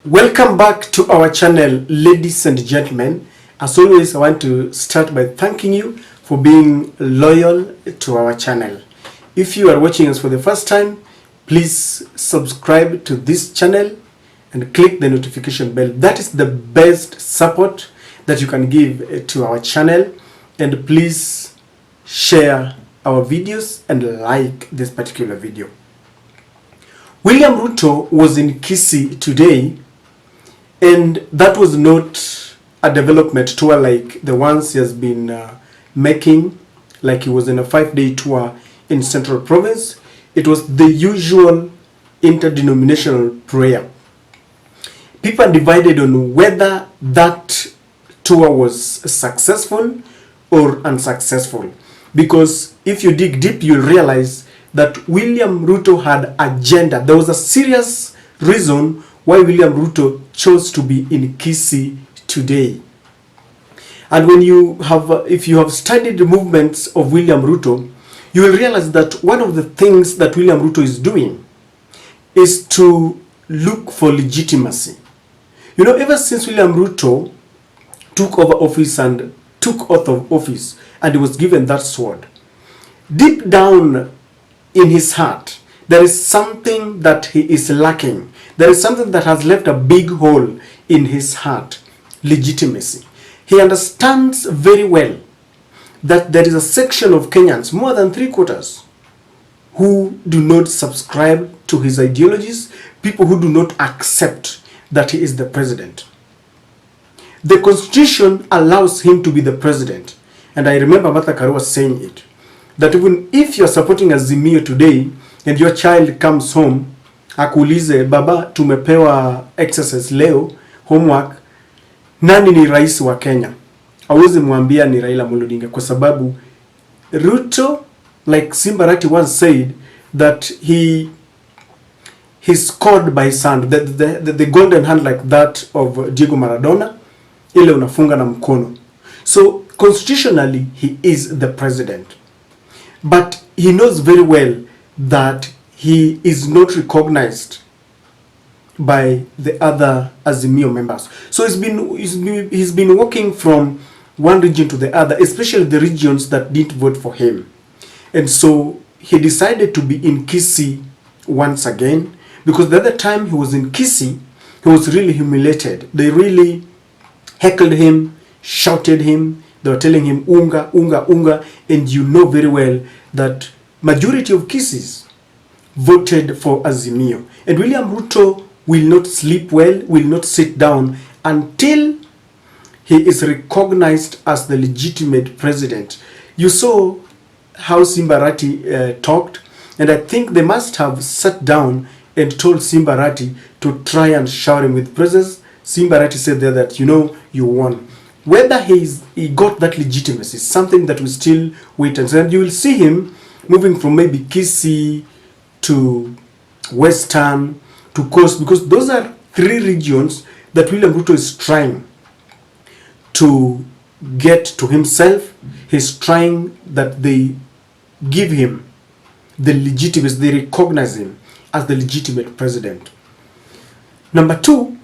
Welcome back to our channel, ladies and gentlemen. As always, I want to start by thanking you for being loyal to our channel. If you are watching us for the first time, please subscribe to this channel and click the notification bell. That is the best support that you can give to our channel. And please share our videos and like this particular video. William Ruto was in Kisii today, and that was not a development tour like the ones he has been making, like he was in a 5-day tour in Central Province. It was the usual interdenominational prayer. People are divided on whether that tour was successful or unsuccessful. Because if you dig deep, you'll realize that William Ruto had agenda. There was a serious reason why William Ruto chose to be in Kisii today. And when you have, if you have studied the movements of William Ruto, you will realize that one of the things that William Ruto is doing is to look for legitimacy. You know, ever since William Ruto took over office and took oath of office, and he was given that sword, deep down in his heart, there is something that he is lacking. There is something that has left a big hole in his heart: legitimacy. He understands very well that there is a section of Kenyans, more than 3/4, who do not subscribe to his ideologies, people who do not accept that he is the president. The constitution allows him to be the president. And I remember Martha Karua saying it, that even if you're supporting Azimio today and your child comes home, akuulize, baba, tumepewa exercise leo, homework, nani ni rais wa Kenya? Hawezi mwambia ni Raila Odinga, kwa sababu Ruto, like Simbarati once said, that he scored by his hand, the golden hand like that of Diego Maradona, ile unafunga na mkono. So constitutionally, he is the president. But he knows very well that he is not recognized by the other Azimio members. So he's been walking from one region to the other, especially the regions that didn't vote for him. And so he decided to be in Kisii once again, because the other time he was in Kisii, he was really humiliated. They really heckled him, shouted him. They were telling him, unga, unga, unga. And you know very well that majority of Kisiis voted for Azimio. And William Ruto will not sleep well, will not sit down until he is recognized as the legitimate president. You saw how Simbarati talked, and I think they must have sat down and told Simbarati to try and shower him with praises. Simbarati said there that, you know, you won. Whether he got that legitimacy is something that we still wait and see. And you will see him moving from maybe Kisii to Western to Coast, because those are 3 regions that William Ruto is trying to get to himself. He's trying that they give him the legitimacy, they recognize him as the legitimate president. Number 2,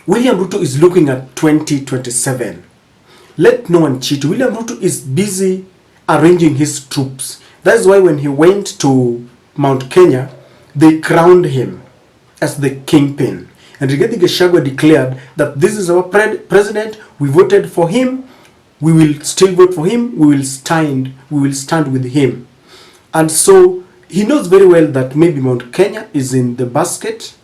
William Ruto is looking at 2027. Let no one cheat. William Ruto is busy arranging his troops. That's why when he went to Mount Kenya, they crowned him as the kingpin. And Rigathi Gachagua declared that this is our president. We voted for him. We will still vote for him. We will stand with him. And so he knows very well that maybe Mount Kenya is in the basket.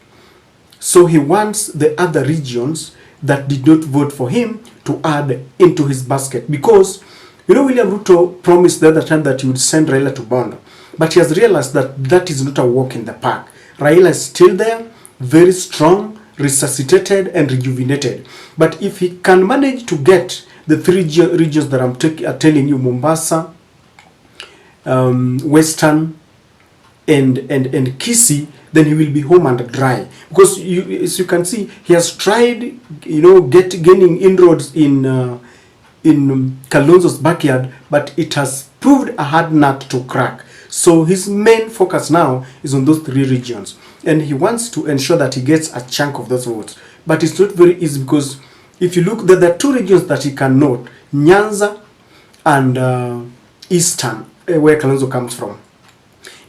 So he wants the other regions that did not vote for him to add into his basket. Because, you know, William Ruto promised the other time that he would send Raila to Bondo. But he has realized that that is not a walk in the park. Raila is still there, very strong, resuscitated and rejuvenated. But if he can manage to get the 3 regions that I'm telling you, Mombasa, Western, and Kisii, then he will be home and dry. Because as you can see, he has tried, you know, gaining inroads in Kalonzo's backyard, but it has proved a hard nut to crack. So his main focus now is on those 3 regions. and he wants to ensure that he gets a chunk of those votes. But it's not very easy, because if you look, there are two regions that he can note: Nyanza and Eastern, where Kalonzo comes from.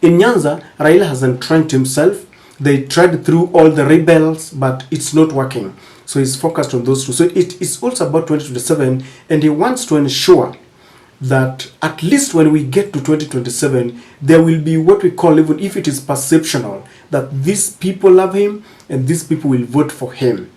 In Nyanza, Raila has entrenched himself. They tried through all the rebels, but it's not working. So he's focused on those two. So it is also about 2027, and he wants to ensure that at least when we get to 2027, there will be what we call, even if it is perceptional, that these people love him and these people will vote for him.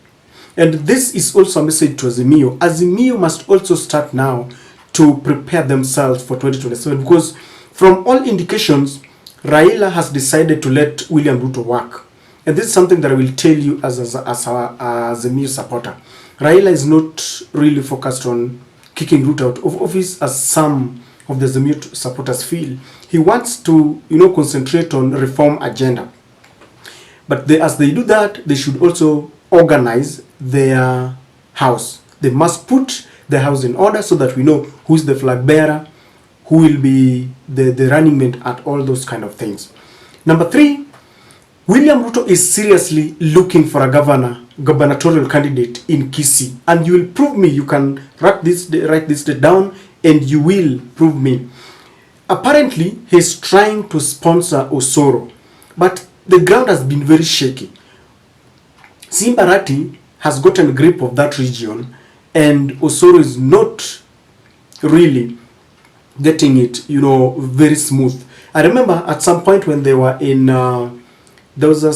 And this is also a message to Azimio. Azimio must also start now to prepare themselves for 2027, because from all indications, Raila has decided to let William Ruto work. And this is something that I will tell you as a Azimio supporter. Raila is not really focused on kicking Ruto out of office, as some of the Azimio supporters feel. He wants to, concentrate on reform agenda. But as they do that, they should also organize their house. They must put the house in order so that we know who's the flag bearer, who will be the running mate at all those kind of things. Number 3, William Ruto is seriously looking for a gubernatorial candidate in Kisii. And you will prove me. You can write this down and you will prove me. Apparently, he's trying to sponsor Osoro, but the ground has been very shaky. Simba Arati has gotten a grip of that region, and Osoro is not really getting it, very smooth. I remember at some point when they were in, there was a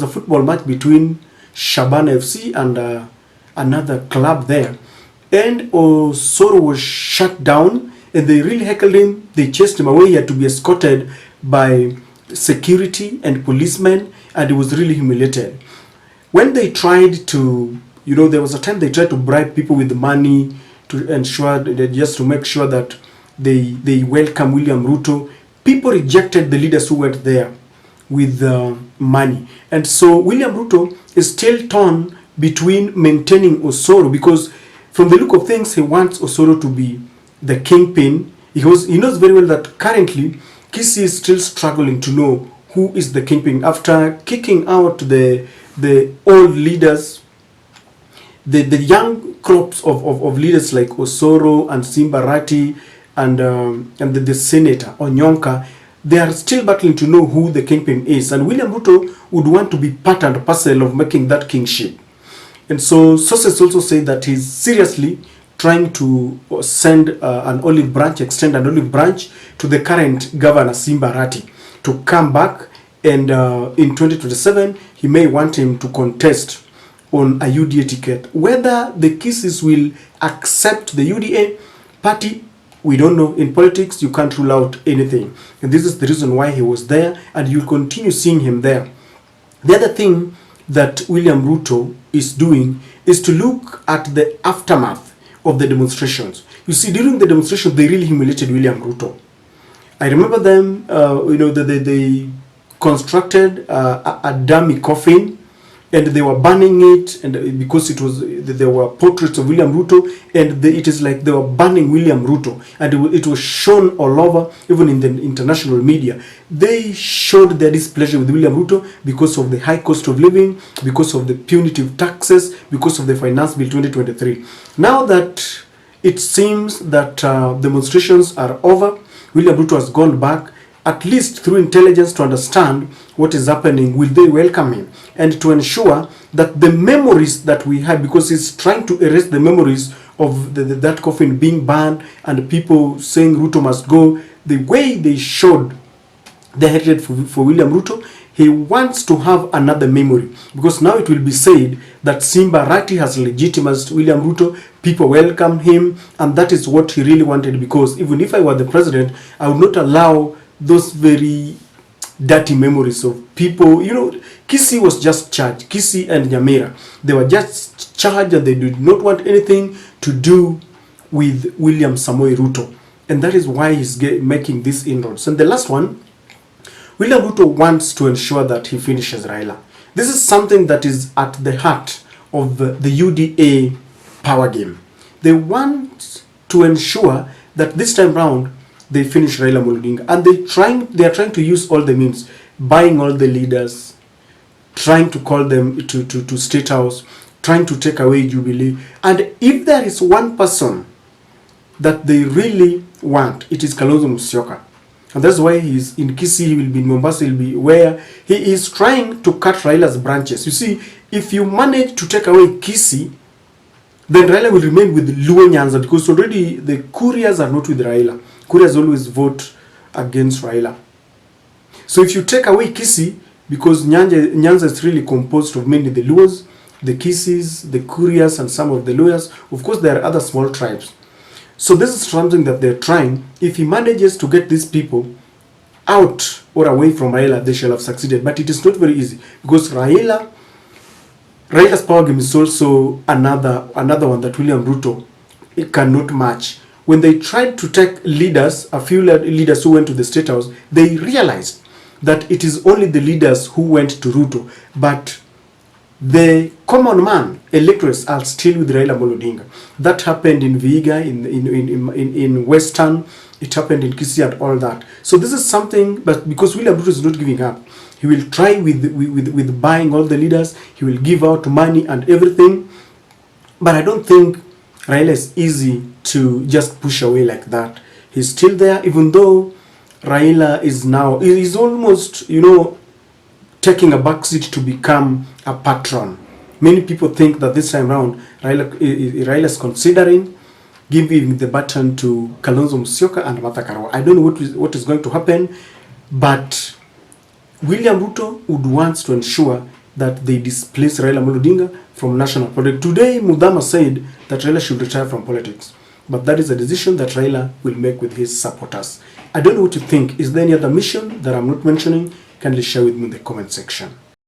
football match between Shabana FC and another club there, and Osoro was shut down, and they really heckled him. They chased him away. He had to be escorted by security and policemen, and he was really humiliated. When they tried to, there was a time they tried to bribe people with money to ensure that, just to make sure that they welcome William Ruto. People rejected the leaders who went there with money. And so William Ruto is still torn between maintaining Osoro, because from the look of things, he wants Osoro to be the kingpin. He knows very well that currently Kisii is still struggling to know who is the kingpin. After kicking out the old leaders, the young crops of leaders like Osoro and Simba Arati and the senator Onyonka, they are still battling to know who the kingpin is. And William Ruto would want to be part and parcel of making that kingship. And so sources also say that he's seriously trying to extend an olive branch to the current governor, Simba Arati, to come back. And in 2027, he may want him to contest on a UDA ticket. Whether the Kisii will accept the UDA party, we don't know. In politics, you can't rule out anything. And this is the reason why he was there, and you'll continue seeing him there. The other thing that William Ruto is doing is to look at the aftermath of the demonstrations. You see, during the demonstration, they really humiliated William Ruto. I remember them, they constructed a dummy coffin, and they were burning it, and because there were portraits of William Ruto, and it is like they were burning William Ruto, and it was shown all over, even in the international media. They showed their displeasure with William Ruto because of the high cost of living, because of the punitive taxes, because of the Finance Bill 2023. Now that it seems that demonstrations are over, William Ruto has gone back, at least through intelligence, to understand what is happening. Will they welcome him? And to ensure that the memories that we had, because he's trying to erase the memories of that coffin being burned and people saying Ruto must go, the way they showed the hatred for William Ruto, he wants to have another memory. Because now it will be said that Simba Arati has legitimized William Ruto, people welcome him, and that is what he really wanted. Because even if I were the president, I would not allow those very dirty memories of people. Kisii was just charged. Kisii and Nyamira, they were just charged, and they did not want anything to do with William Samoei Ruto. And that is why he's making these inroads. And the last one, William Ruto wants to ensure that he finishes Raila. This is something that is at the heart of the UDA power game. They want to ensure that this time round, they finish Raila Odinga, and they are trying to use all the means. buying all the leaders, trying to call them to State House, trying to take away Jubilee. And if there is one person that they really want, it is Kalonzo Musyoka. And that's why he's in Kisii, he will be in Mombasa, he will be where he is trying to cut Raila's branches. You see, if you manage to take away Kisii, then Raila will remain with Luo Nyanza, because already the couriers are not with Raila. Couriers always vote against Raila. So if you take away Kisii, because Nyanza is really composed of mainly the Luos, the Kisiis, the couriers, and some of the lawyers. Of course, there are other small tribes. So this is something that they're trying. If he manages to get these people out or away from Raila, they shall have succeeded. But it is not very easy, because Raila's power game is also another one that William Ruto cannot match. When they tried to take leaders, a few leaders who went to the State House, they realized that it is only the leaders who went to Ruto, but the common man, electors, are still with Raila Odinga. That happened in Vihiga, in Western, it happened in Kisii and all that. So this is something, but because William Ruto is not giving up, he will try with buying all the leaders, he will give out money and everything. But I don't think Raila is easy to just push away like that. He's still there, even though Raila is almost, taking a backseat to become a patron. Many people think that this time around, Raila is considering giving the baton to Kalonzo Musyoka and Martha Karua. I don't know what is going to happen, but William Ruto would want to ensure that they displace Raila Odinga from national politics. Today, Mudama said that Raila should retire from politics, but that is a decision that Raila will make with his supporters. I don't know what you think. Is there any other mission that I'm not mentioning? Kindly share with me in the comment section.